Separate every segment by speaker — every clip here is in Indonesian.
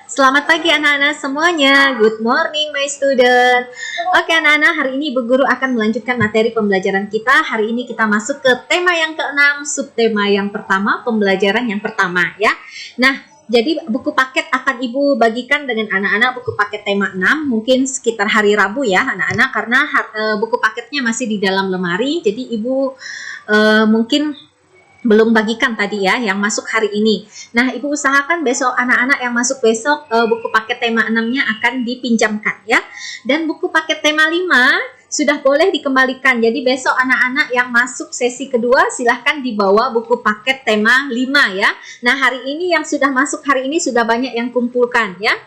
Speaker 1: Selamat pagi anak-anak semuanya. Good morning my student. Oke anak-anak, hari ini Ibu Guru akan melanjutkan materi pembelajaran kita. Hari ini kita masuk ke tema yang ke-6, subtema yang pertama, pembelajaran yang pertama ya. Nah, jadi buku paket akan Ibu bagikan dengan anak-anak buku paket tema 6 mungkin sekitar hari Rabu ya anak-anak, karena buku paketnya masih di dalam lemari. Jadi Ibu mungkin belum bagikan tadi ya yang masuk hari ini. Nah, Ibu usahakan besok anak-anak yang masuk besok buku paket tema 6-nya akan dipinjamkan ya. Dan buku paket tema 5 sudah boleh dikembalikan. Jadi besok anak-anak yang masuk sesi kedua silahkan dibawa buku paket tema 5 ya. Nah, hari ini yang sudah masuk hari ini sudah banyak yang kumpulkan ya.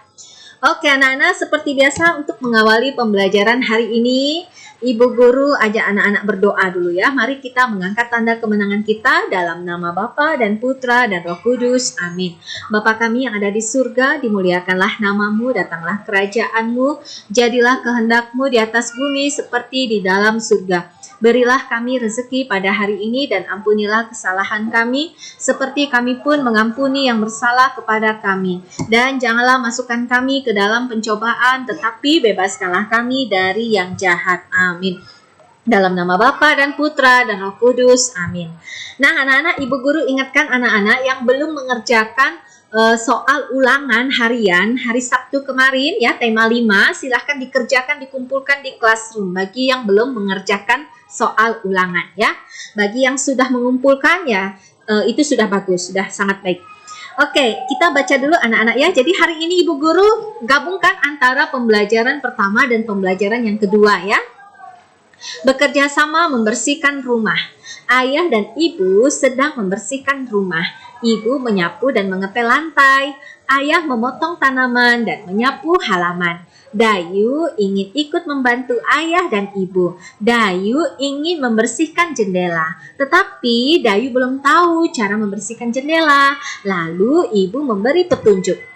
Speaker 1: Oke anak-anak, seperti biasa untuk mengawali pembelajaran hari ini, Ibu Guru ajak anak-anak berdoa dulu ya. Mari kita mengangkat tanda kemenangan kita dalam nama Bapa dan Putra dan Roh Kudus. Amin. Bapa kami yang ada di surga, dimuliakanlah namamu, datanglah kerajaanmu, jadilah kehendakmu di atas bumi seperti di dalam surga. Berilah kami rezeki pada hari ini dan ampunilah kesalahan kami, seperti kami pun mengampuni yang bersalah kepada kami. Dan janganlah masukkan kami ke dalam pencobaan, tetapi bebaskanlah kami dari yang jahat. Amin. Dalam nama Bapa dan Putra dan Roh Kudus. Amin. Nah anak-anak, Ibu Guru ingatkan anak-anak yang belum mengerjakan soal ulangan harian hari Sabtu kemarin ya, tema 5, silahkan dikerjakan, dikumpulkan di classroom bagi yang belum mengerjakan soal ulangan ya. Bagi yang sudah mengumpulkan ya, itu sudah bagus, sudah sangat baik. Oke, kita baca dulu anak-anak ya. Jadi hari ini Ibu Guru gabungkan antara pembelajaran pertama dan pembelajaran yang kedua ya. Bekerja sama membersihkan rumah. Ayah dan ibu sedang membersihkan rumah. Ibu menyapu dan mengepel lantai. Ayah memotong tanaman dan menyapu halaman. Dayu ingin ikut membantu ayah dan ibu. Dayu ingin membersihkan jendela. Tetapi Dayu belum tahu cara membersihkan jendela. Lalu ibu memberi petunjuk.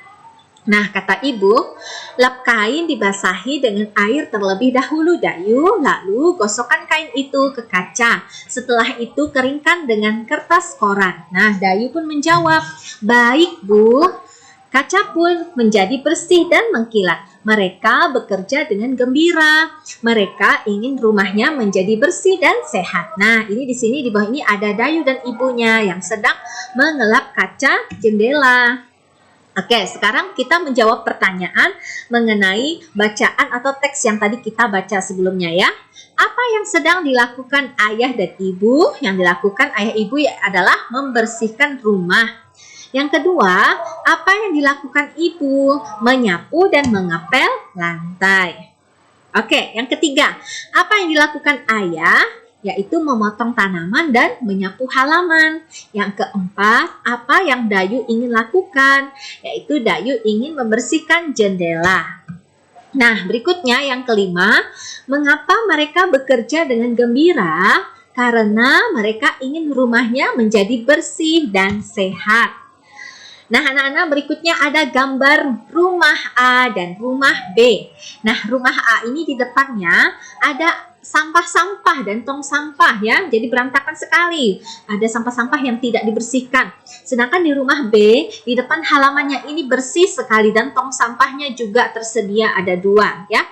Speaker 1: Nah, kata ibu, lap kain dibasahi dengan air terlebih dahulu Dayu, lalu gosokkan kain itu ke kaca. Setelah itu keringkan dengan kertas koran. Nah, Dayu pun menjawab, baik Bu. Kaca pun menjadi bersih dan mengkilat. Mereka bekerja dengan gembira. Mereka ingin rumahnya menjadi bersih dan sehat. Nah, ini di sini di bawah ini ada Dayu dan ibunya yang sedang mengelap kaca jendela. Oke, sekarang kita menjawab pertanyaan mengenai bacaan atau teks yang tadi kita baca sebelumnya ya. Apa yang sedang dilakukan ayah dan ibu? Yang dilakukan ayah ibu adalah membersihkan rumah. Yang kedua, apa yang dilakukan ibu? Menyapu dan mengepel lantai. Oke, yang ketiga, apa yang dilakukan ayah? Yaitu memotong tanaman dan menyapu halaman. Yang keempat, apa yang Dayu ingin lakukan? Yaitu Dayu ingin membersihkan jendela. Nah, berikutnya yang kelima, mengapa mereka bekerja dengan gembira? Karena mereka ingin rumahnya menjadi bersih dan sehat. Nah, anak-anak, berikutnya ada gambar rumah A dan rumah B. Nah, rumah A ini di depannya ada sampah-sampah dan tong sampah ya. Jadi berantakan sekali. Ada sampah-sampah yang tidak dibersihkan. Sedangkan di rumah B, di depan halamannya ini bersih sekali dan tong sampahnya juga tersedia ada 2 ya.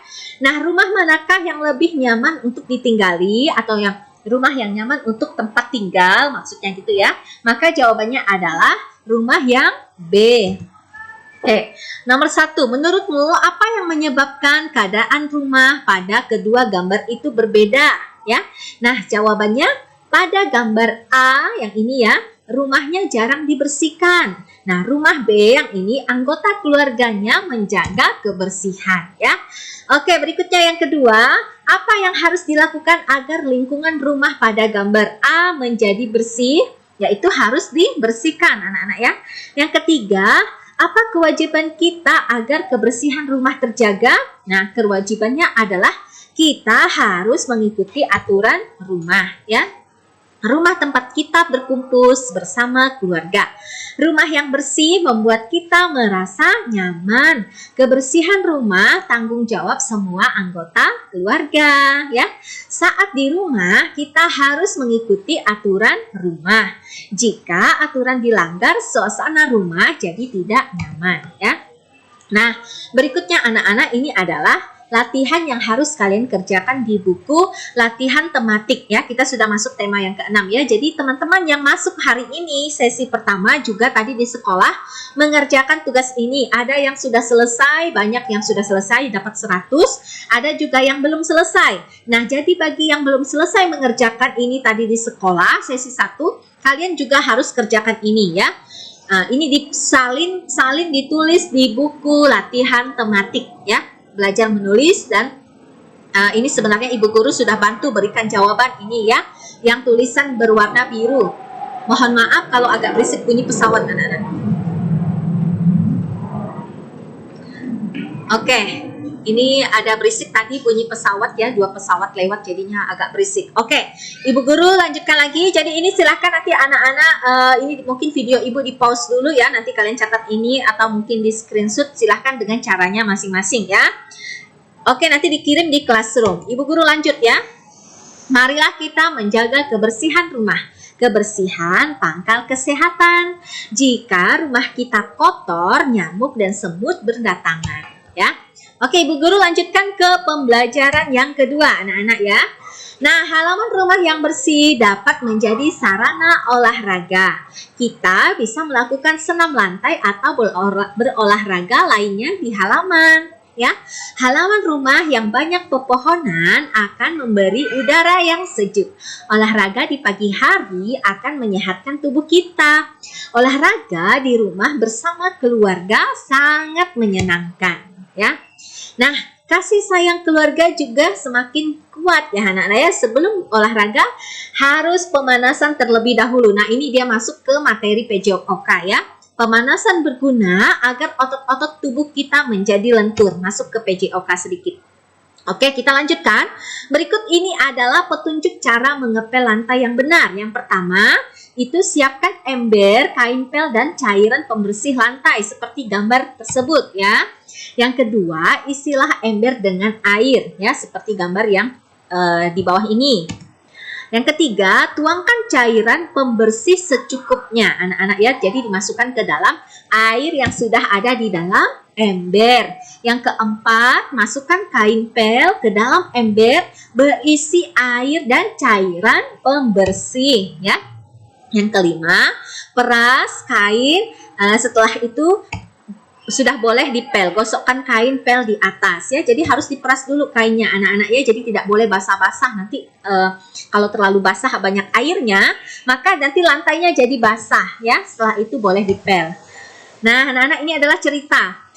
Speaker 1: Nah, rumah manakah yang lebih nyaman untuk ditinggali atau yang rumah yang nyaman untuk tempat tinggal maksudnya gitu ya. Maka jawabannya adalah rumah yang B. Nomor 1, menurutmu apa yang menyebabkan keadaan rumah pada kedua gambar itu berbeda? Ya, nah jawabannya pada gambar A yang ini ya, rumahnya jarang dibersihkan. Nah, rumah B yang ini anggota keluarganya menjaga kebersihan ya. Oke, berikutnya yang kedua, apa yang harus dilakukan agar lingkungan rumah pada gambar A menjadi bersih? Yaitu harus dibersihkan anak-anak ya. Yang ketiga, apa kewajiban kita agar kebersihan rumah terjaga? Nah, kewajibannya adalah kita harus mengikuti aturan rumah ya. Rumah tempat kita berkumpul bersama keluarga. Rumah yang bersih membuat kita merasa nyaman. Kebersihan rumah tanggung jawab semua anggota keluarga ya. Saat di rumah kita harus mengikuti aturan rumah. Jika aturan dilanggar, suasana rumah jadi tidak nyaman ya. Nah, berikutnya anak-anak ini adalah latihan yang harus kalian kerjakan di buku latihan tematik ya. Kita sudah masuk tema yang ke-6 ya. Jadi teman-teman yang masuk hari ini sesi pertama juga tadi di sekolah mengerjakan tugas ini. Ada yang sudah selesai, banyak yang sudah selesai dapat 100, ada juga yang belum selesai. Nah, jadi bagi yang belum selesai mengerjakan ini tadi di sekolah sesi 1, kalian juga harus kerjakan ini ya. Nah, ini salin ditulis di buku latihan tematik ya. Belajar menulis dan ini sebenarnya ibu guru sudah bantu berikan jawaban ini ya, yang tulisan berwarna biru. Mohon maaf kalau agak berisik bunyi pesawat anak-anak. Oke, ini ada berisik tadi bunyi pesawat ya, 2 pesawat lewat jadinya agak berisik. Oke, ibu guru lanjutkan lagi. Jadi ini silahkan nanti anak-anak ini mungkin video ibu di pause dulu ya, nanti kalian catat ini atau mungkin di screenshot, silahkan dengan caranya masing-masing ya. Oke, nanti dikirim di classroom. Ibu guru lanjut ya. Marilah kita menjaga kebersihan rumah. Kebersihan pangkal kesehatan. Jika rumah kita kotor, nyamuk dan semut berdatangan ya. Oke, ibu guru lanjutkan ke pembelajaran yang kedua anak-anak ya. Nah, halaman rumah yang bersih dapat menjadi sarana olahraga. Kita bisa melakukan senam lantai atau berolahraga lainnya di halaman. Ya, halaman rumah yang banyak pepohonan akan memberi udara yang sejuk. Olahraga di pagi hari akan menyehatkan tubuh kita. Olahraga di rumah bersama keluarga sangat menyenangkan, ya. Nah, kasih sayang keluarga juga semakin kuat ya anak-anak ya. Sebelum olahraga harus pemanasan terlebih dahulu. Nah, ini dia masuk ke materi PJOK ya. Pemanasan berguna agar otot-otot tubuh kita menjadi lentur. Masuk ke PJOK sedikit. Oke, kita lanjutkan. Berikut ini adalah petunjuk cara mengepel lantai yang benar. Yang pertama, itu siapkan ember, kain pel, dan cairan pembersih lantai seperti gambar tersebut ya. Yang kedua, isilah ember dengan air ya, seperti gambar yang di bawah ini. Yang ketiga, tuangkan cairan pembersih secukupnya anak-anak ya. Jadi dimasukkan ke dalam air yang sudah ada di dalam ember. Yang keempat, masukkan kain pel ke dalam ember berisi air dan cairan pembersih ya. Yang kelima, peras kain. Setelah itu sudah boleh dipel, gosokkan kain pel di atas ya. Jadi harus diperas dulu kainnya anak-anak ya. Jadi tidak boleh basah-basah. Nanti kalau terlalu basah banyak airnya, maka nanti lantainya jadi basah ya. Setelah itu boleh dipel. Nah, anak-anak, ini adalah cerita.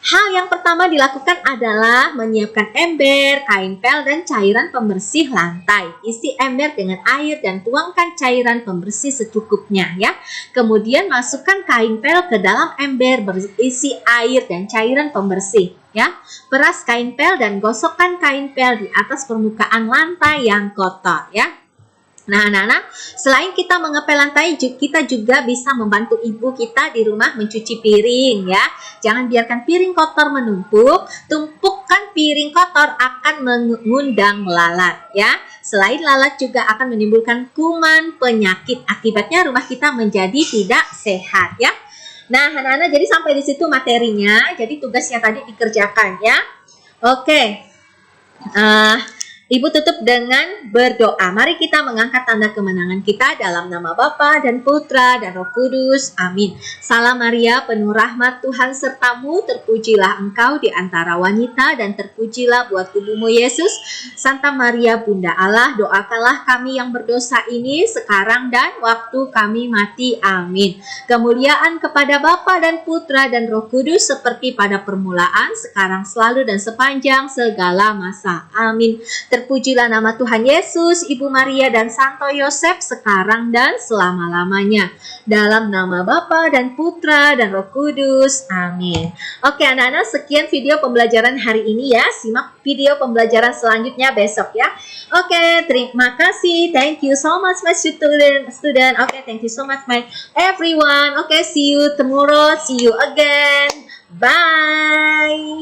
Speaker 1: Hal yang pertama dilakukan adalah menyiapkan ember, kain pel, dan cairan pembersih lantai. Isi ember dengan air dan tuangkan cairan pembersih secukupnya ya. Kemudian masukkan kain pel ke dalam ember berisi air dan cairan pembersih ya. Peras kain pel dan gosokkan kain pel di atas permukaan lantai yang kotor ya. Nah, anak-anak, selain kita mengepel lantai, kita juga bisa membantu ibu kita di rumah mencuci piring ya. Jangan biarkan piring kotor menumpuk. Tumpukan piring kotor akan mengundang lalat ya. Selain lalat juga akan menimbulkan kuman, penyakit. Akibatnya rumah kita menjadi tidak sehat ya. Nah, anak-anak, jadi sampai di situ materinya. Jadi tugasnya tadi dikerjakan ya. Oke. Ibu tutup dengan berdoa. Mari kita mengangkat tanda kemenangan kita dalam nama Bapa dan Putra dan Roh Kudus. Amin. Salam Maria, penuh rahmat Tuhan sertamu. Terpujilah engkau di antara wanita dan terpujilah buah tubuhmu Yesus. Santa Maria Bunda Allah, doakanlah kami yang berdosa ini sekarang dan waktu kami mati. Amin. Kemuliaan kepada Bapa dan Putra dan Roh Kudus seperti pada permulaan, sekarang, selalu, dan sepanjang segala masa. Amin. Terpujilah nama Tuhan Yesus, Ibu Maria, dan Santo Yosef sekarang dan selama-lamanya. Dalam nama Bapa dan Putra dan Roh Kudus. Amin. Oke anak-anak, sekian video pembelajaran hari ini ya. Simak video pembelajaran selanjutnya besok ya. Oke, terima kasih. Thank you so much my student. Oke, thank you so much my everyone. Oke, see you tomorrow. See you again. Bye.